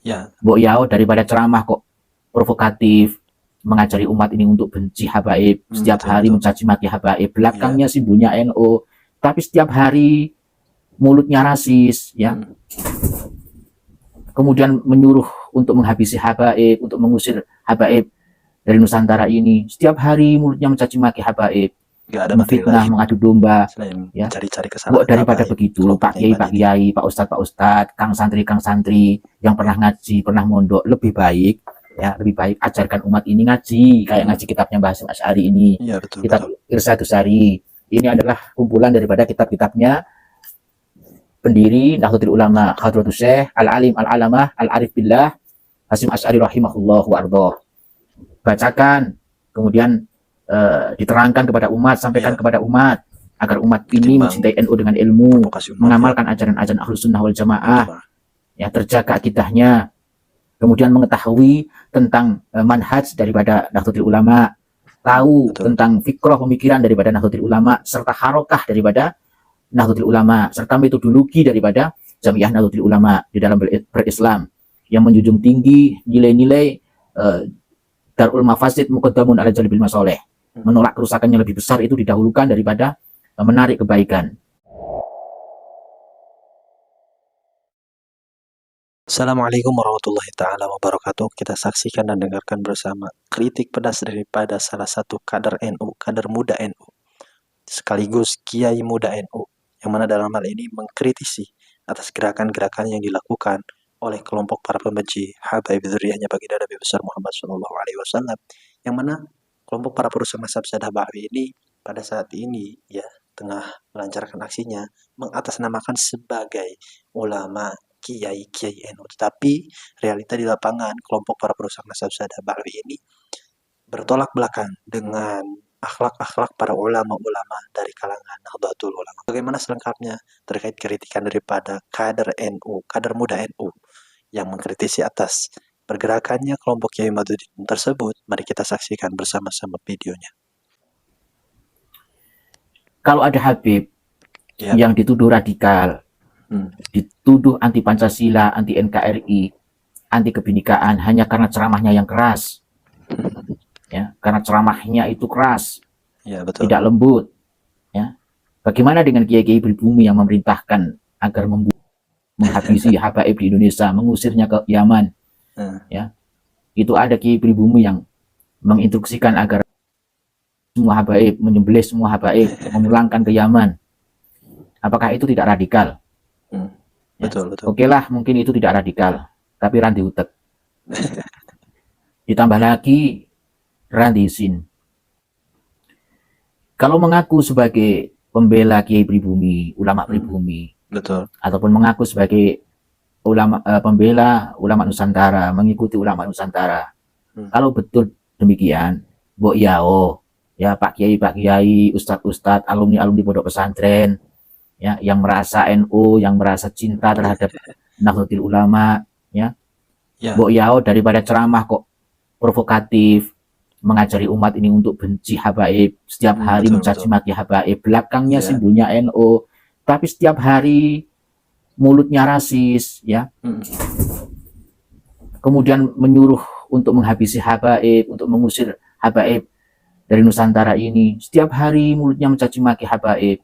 Ya, Mbok Yao daripada ceramah kok provokatif, mengajari umat ini untuk benci habaib, setiap betul hari betul. mencaci maki habaib, Iya. belakangnya simbolnya NU, tapi setiap hari mulutnya rasis, ya. Kemudian menyuruh untuk menghabisi habaib, untuk mengusir habaib dari Nusantara ini. Setiap hari mulutnya mencaci maki habaib, Nggak ada materi memfitnah, lain mengadu domba, selain ya. mencari-cari Mbok kesalahan daripada habaib begitu, Pak kelompok Kiai, Iman Pak ini. Kiai, Pak Ustadz, Kang Santri yang pernah ngaji, pernah mondok, lebih baik, ya, lebih baik ajarkan umat ini ngaji, kayak ngaji kitabnya Mbah Hasyim Asy'ari ini, Iya, betul kitab betul. Irsyadus Sari. Ini adalah kumpulan daripada kitab-kitabnya pendiri Nahdlatul Ulama Hadratus Syekh Al-Alim Al-Alamah Al-Arif Billah Hasyim Asy'ari rahimahullah wa ardhah. Bacakan, kemudian diterangkan kepada umat, sampaikan Iya, kepada umat, agar umat ini ketimbang mencintai NU dengan ilmu, provokasi umat ya. mengamalkan ajaran-ajaran Ahlus Sunnah wal Wal Jamaah, Jamaah. ya, terjaga akidahnya, kemudian mengetahui tentang manhaj daripada Nahdlatul Ulama, tahu Betul. tentang fikrah pemikiran daripada Nahdlatul Ulama, serta harokah daripada Nahdlatul Ulama, serta metodologi daripada Jamiah Nahdlatul Ulama di dalam berislam, yang menjunjung tinggi nilai-nilai Darul Mafasid Muqaddamun ala Jalbil Masoleh, menolak kerusakan yang lebih besar itu didahulukan daripada menarik kebaikan. Assalamualaikum warahmatullahi ta'ala wabarakatuh. Kita saksikan dan dengarkan bersama kritik pedas daripada salah satu kader NU, kader muda NU, sekaligus Kiai muda NU, yang mana dalam hal ini mengkritisi atas gerakan-gerakan yang dilakukan oleh kelompok para pembenci habaib dzurriyyahnya baginda Nabi besar Muhammad SAW, yang mana kelompok para perusak mazhab Sadah Bahwi ini pada saat ini ya tengah melancarkan aksinya mengatasnamakan sebagai ulama kiai NU, tetapi realita di lapangan kelompok para perusak mazhab Sadah Bahwi ini bertolak belakang dengan akhlak-akhlak para ulama-ulama dari kalangan Nahdlatul Ulama. Bagaimana selengkapnya terkait kritikan daripada kader NU, kader muda NU yang mengkritisi atas pergerakannya kelompok Kiai Maduddin tersebut? Mari kita saksikan bersama-sama videonya. Kalau ada Habib Ya. yang dituduh radikal, dituduh anti Pancasila, anti NKRI, anti kebinekaan hanya karena ceramahnya yang keras, ya, karena ceramahnya itu keras, Ya, betul. tidak lembut, ya. Bagaimana dengan kiai-kiai pribumi yang memerintahkan agar menghabisi habaib di Indonesia, mengusirnya ke Yaman, ya. Itu ada kiai pribumi yang menginstruksikan agar semua habaib, menyembelih semua habaib, memulangkan ke Yaman. Apakah itu tidak radikal? Ya. Betul, betul. Oke lah, mungkin itu tidak radikal, tapi randi utek. Ditambah lagi randi sin. Kalau mengaku sebagai pembela kiai pribumi, ulama pribumi, betul, ataupun mengaku sebagai ulama pembela ulama Nusantara, mengikuti ulama Nusantara, kalau betul demikian, Mbok Yao, ya, Pak Kiai, Ustadz, alumni pondok pesantren, ya, yang merasa NU, yang merasa cinta terhadap Nahdlatul Ulama, ya, Mbok Yao daripada ceramah kok provokatif, mengajari umat ini untuk benci habaib, setiap hari mencaci maki habaib, belakangnya simbolnya NU, tapi setiap hari mulutnya rasis, ya. Kemudian menyuruh untuk menghabisi habaib, untuk mengusir habaib dari Nusantara ini. Setiap hari mulutnya mencaci maki habaib,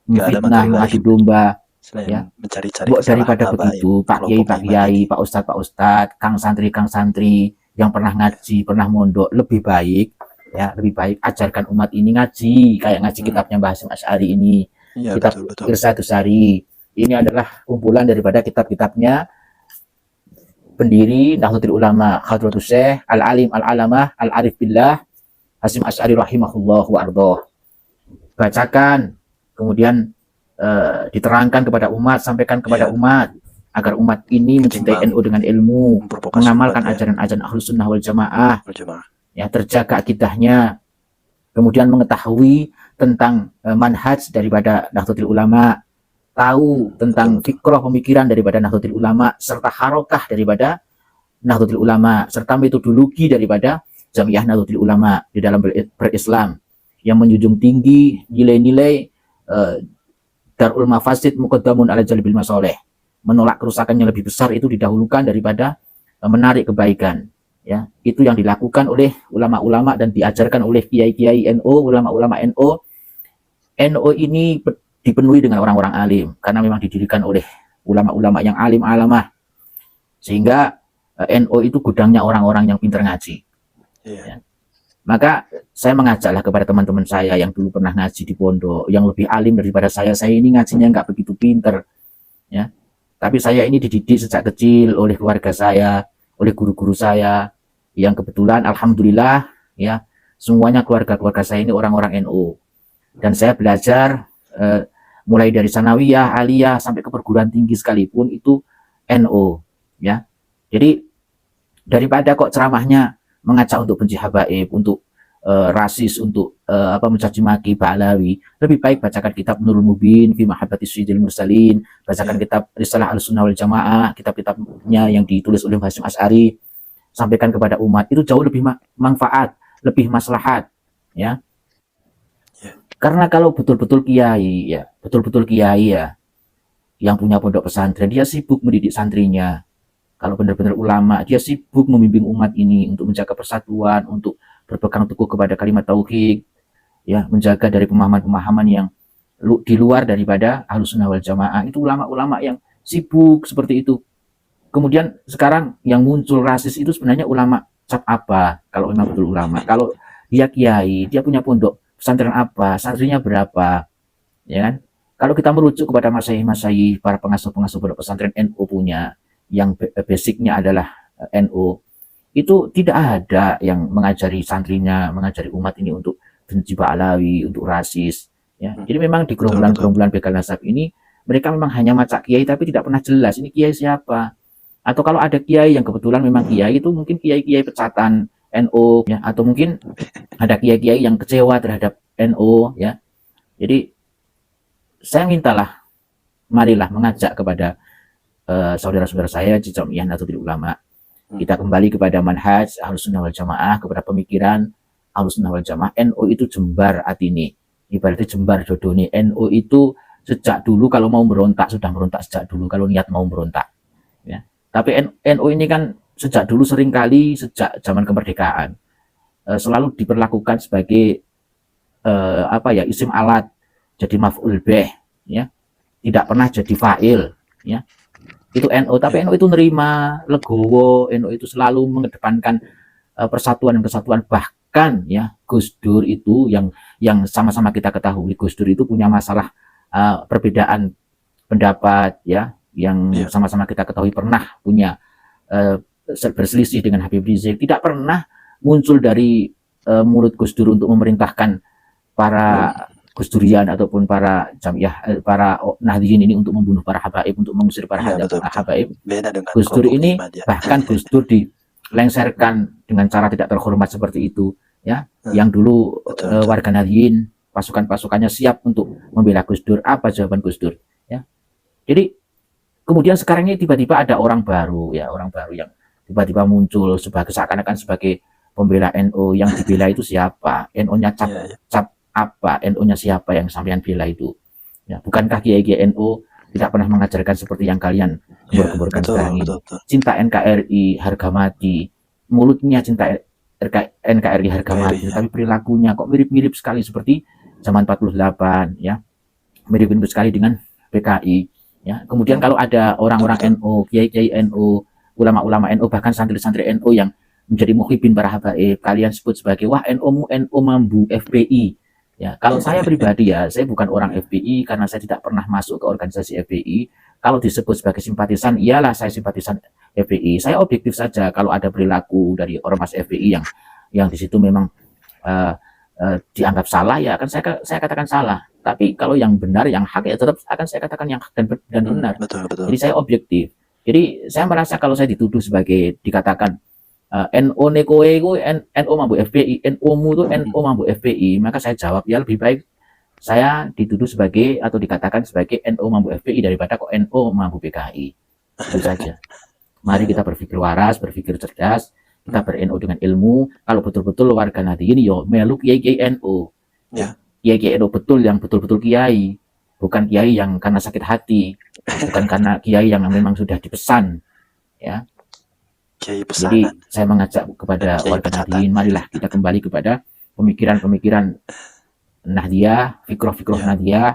memfitnah, mengadu domba, ya. Mencari-cari daripada begitu, Pak Kiai, Pak Ustadz, Kang Santri yang pernah ngaji, pernah mondok, lebih baik, ya, lebih baik ajarkan umat ini ngaji, kayak ngaji kitabnya Mbah Hasyim Asy'ari ini, kitab Irsyadus Sari. Ini adalah kumpulan daripada kitab-kitabnya pendiri Nahdlatul Ulama Hadratus Syekh Al-Alim Al-Alamah Al-Arif Billah Hasyim Asy'ari rahimahullah wa ardhah. Bacakan, kemudian diterangkan kepada umat, sampaikan kepada umat, agar umat ini mencintai NU dengan ilmu, mengamalkan ajaran-ajaran Ahlus Sunnah wal Jamaah, ya, terjaga akidahnya, kemudian mengetahui tentang manhaj daripada Nahdlatul Ulama, tahu tentang fikrah pemikiran daripada Nahdlatul Ulama, serta harokah daripada Nahdlatul Ulama, serta metodologi daripada Jamiah Nahdlatul Ulama di dalam berislam, yang menjunjung tinggi nilai-nilai Darul Mafasid Muqaddamun ala Jalbil Masoleh, menolak kerusakan yang lebih besar itu didahulukan daripada menarik kebaikan. Ya, itu yang dilakukan oleh ulama-ulama dan diajarkan oleh kiai-kiai NU, ulama-ulama NU. NU ini dipenuhi dengan orang-orang alim karena memang didirikan oleh ulama-ulama yang alim alamah, sehingga NU itu gudangnya orang-orang yang pintar ngaji. Ya. Maka saya mengajaklah kepada teman-teman saya yang dulu pernah ngaji di pondok, yang lebih alim daripada saya ini ngajinya nggak begitu pintar, ya. Tapi saya ini dididik sejak kecil oleh keluarga saya, oleh guru-guru saya, yang kebetulan alhamdulillah ya semuanya keluarga-keluarga saya ini orang-orang NU. Dan saya belajar mulai dari sanawiyah, aliyah sampai ke perguruan tinggi sekalipun itu NU, ya. Jadi daripada kok ceramahnya mengajak untuk benci habaib, untuk rasis, untuk mencaci maki Ba'alawi, lebih baik bacakan kitab Nurul Mubin fi Mahabbati Sayyidil Mursalin, bacakan kitab Risalah Ahlussunnah wal Jamaah, kitab-kitabnya yang ditulis oleh Hasyim Asy'ari, sampaikan kepada umat, itu jauh lebih manfaat, lebih maslahat, ya. Karena kalau betul-betul kiai ya yang punya pondok pesantren, dia sibuk mendidik santrinya. Kalau benar-benar ulama, dia sibuk membimbing umat ini untuk menjaga persatuan, untuk berpegang teguh kepada kalimat tauhid, ya, menjaga dari pemahaman-pemahaman yang di luar daripada Ahlussunnah wal Jamaah. Itu ulama-ulama yang sibuk seperti itu. Kemudian sekarang yang muncul rasis itu sebenarnya ulama cap apa? Kalau memang betul ulama, kalau dia kiai, dia punya pondok pesantren apa, santrinya berapa, ya kan? Kalau kita merujuk kepada masyayikh para pengasuh-pengasuh pondok pesantren NU punya, yang basicnya adalah NU, itu tidak ada yang mengajari santrinya, mengajari umat ini untuk benci Ba'alawi, untuk rasis, ya. Jadi memang di gerombolan-gerombolan begal nasab ini mereka memang hanya macak kiai tapi tidak pernah jelas ini kiai siapa. Atau kalau ada kiai yang kebetulan memang kiai, itu mungkin kiai-kiai pecatan NU, ya, atau mungkin ada kiai-kiai yang kecewa terhadap NU, ya. Jadi saya mintalah, marilah mengajak kepada saudara-saudara saya di Jamiah Nahdlatul Ulama, kita kembali kepada manhaj Ahlussunnah wal Jamaah, kepada pemikiran Ahlussunnah wal Jamaah. NU itu jembar atini, ibaratnya jembar dodone. NU itu sejak dulu kalau mau berontak sudah berontak sejak dulu kalau niat mau berontak, ya. Tapi NU ini kan sejak dulu seringkali sejak zaman kemerdekaan selalu diperlakukan sebagai isim alat, jadi maf'ul bih, ya, tidak pernah jadi fa'il, ya. Itu NU, tapi NU itu nerima, legowo, NU itu selalu mengedepankan persatuan dan kesatuan. Bahkan ya Gus Dur itu yang sama-sama kita ketahui, Gus Dur itu punya masalah perbedaan pendapat, ya, yang sama-sama kita ketahui pernah punya berselisih dengan Habib Rizik. Tidak pernah muncul dari mulut Gus Dur untuk memerintahkan para Gus Durian ataupun para Jamiah, para Nahdliyin ini untuk membunuh para habaib, untuk mengusir para habaib. Gus Dur ini bahkan Gus Dur dilengsarkan dengan cara tidak terhormat seperti itu, ya. Yang dulu warga Nahdliyin, pasukan-pasukannya siap untuk membela Gus Dur. Apa jawaban Gus Dur, ya? Jadi kemudian sekarang ini tiba-tiba ada orang baru, ya, orang baru yang tiba-tiba muncul sebagai seakan-akan sebagai pembela NU. Yang dibela itu siapa? NU-nya cap apa? NU-nya siapa yang sampean bela itu? Ya, bukankah kiai-kiai NU tidak pernah mengajarkan seperti yang kalian gembor-gemborkan sekarang ini? Cinta NKRI, harga mati. Mulutnya cinta NKRI, harga mati, tapi perilakunya kok mirip-mirip sekali seperti zaman 48, ya. Mirip-mirip sekali dengan PKI, ya. Kemudian kalau ada orang-orang NU, kiai-kiai NU, ulama-ulama NU, bahkan santri-santri NU yang menjadi muhibin para habaib, kalian sebut sebagai wah NU mambu FPI. Ya, kalau saya pribadi, ya, saya bukan orang FPI karena saya tidak pernah masuk ke organisasi FPI. Kalau disebut sebagai simpatisan, iyalah saya simpatisan FPI. Saya objektif saja. Kalau ada perilaku dari ormas FPI yang di situ memang dianggap salah, ya akan saya katakan salah. Tapi kalau yang benar, yang hak, ya tetap akan saya katakan yang hak dan benar. Betul. Jadi saya objektif. Jadi saya merasa kalau saya dituduh sebagai dikatakan NU nekoe ku NU mampu FPI, NU-mu itu NU mampu FPI, maka saya jawab ya lebih baik saya dituduh sebagai atau dikatakan sebagai NU mampu FPI daripada kok NU mampu PKI. Itu saja. Mari kita berpikir waras, berpikir cerdas, kita ber-NU dengan ilmu. Kalau betul-betul warga Nahdliyin yo melu kiai NU. Ya. Kiai NU betul, yang betul-betul kiai, bukan kiai yang karena sakit hati, bukan karena kiai yang memang sudah dipesan, ya. kiai Jadi pesanan saya mengajak dan kepada kiai warga pecatan. Nahdliyin, marilah kita kembali kepada pemikiran-pemikiran Nahdliyah, fikroh-fikroh Ya, Nahdliyah,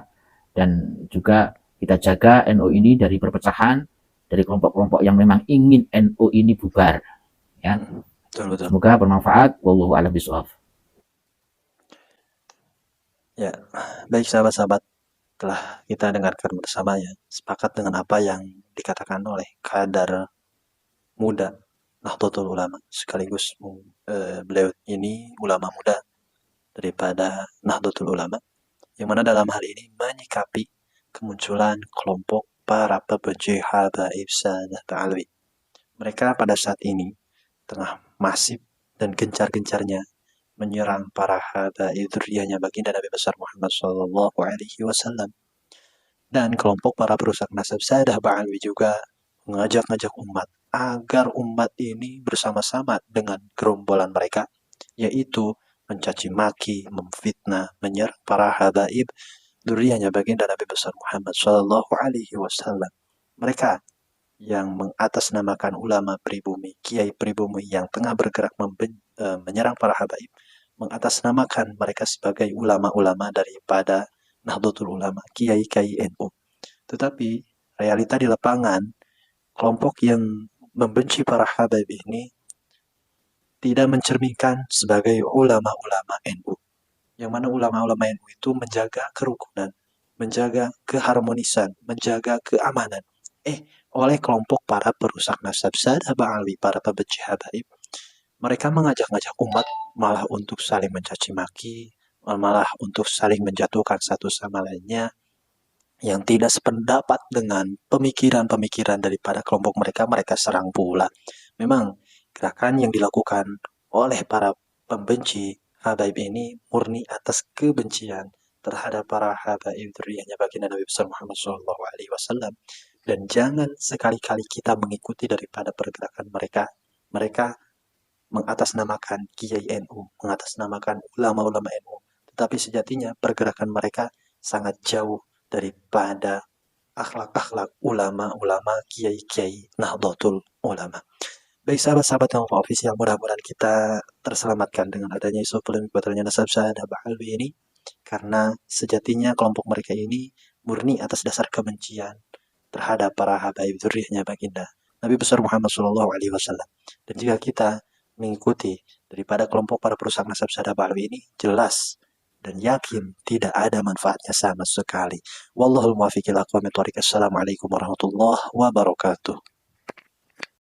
dan juga kita jaga NU ini dari perpecahan, dari kelompok-kelompok yang memang ingin NU ini bubar. Ya, betul betul. semoga bermanfaat. Wallahu a'lam bishawab. Ya, baik sahabat-sahabat, telah kita dengarkan bersama ya, sepakat dengan apa yang dikatakan oleh kadar muda Nahdlatul Ulama, sekaligus beliau ini ulama muda daripada Nahdlatul Ulama, yang mana dalam hal ini menyikapi kemunculan kelompok para pembenci habaib Sadah Ba'alwi. Mereka pada saat ini tengah masif dan gencar-gencarnya menyerang para habaib dzurriyyahnya baginda Nabi besar Muhammad sallallahu alaihi wasallam. Dan kelompok para perusak nasab Sadah Ba'alwi juga mengajak-ngajak umat agar umat ini bersama-sama dengan gerombolan mereka, yaitu mencaci maki, memfitnah, menyerang para habaib dzurriyyahnya baginda Nabi besar Muhammad sallallahu alaihi wasallam. Mereka yang mengatasnamakan ulama pribumi, kiai pribumi yang tengah bergerak menyerang para habaib, mengatasnamakan mereka sebagai ulama-ulama daripada Nahdlatul Ulama, kiai-kiai NU. Tetapi realita di lapangan, kelompok yang membenci para habaib ini tidak mencerminkan sebagai ulama-ulama NU. Yang mana ulama-ulama NU itu menjaga kerukunan, menjaga keharmonisan, menjaga keamanan. Oleh kelompok para perusak nasab Sadah Ba'alwi, para pembenci habaib, mereka mengajak-ngajak umat malah untuk saling mencaci maki, malah untuk saling menjatuhkan satu sama lainnya, yang tidak sependapat dengan pemikiran-pemikiran daripada kelompok mereka, mereka serang pula. Memang gerakan yang dilakukan oleh para pembenci habaib ini murni atas kebencian terhadap para habaib dzurriyyahnya baginda Nabi besar Muhammad SAW. Dan jangan sekali-kali kita mengikuti daripada pergerakan mereka. Mereka mengatasnamakan Kiai NU, mengatasnamakan ulama-ulama NU. Tetapi sejatinya pergerakan mereka sangat jauh daripada akhlak-akhlak ulama-ulama Kiai-Kiai Nahdlatul Ulama. Baik sahabat-sahabat yang official, mudah-mudahan kita terselamatkan dengan adanya isu polemik batalnya nasab Sadah Ba'alwi ini, karena sejatinya kelompok mereka ini murni atas dasar kebencian terhadap para habaib dzurriyyahnya baginda Nabi besar Muhammad SAW. Dan jika kita mengikuti daripada kelompok para perusak nasab Sadah Ba'alwi ini, jelas dan yakin tidak ada manfaatnya sama sekali. Wallahul muwaffiq ila aqwamit thoriq. Assalamualaikum warahmatullahi wabarakatuh.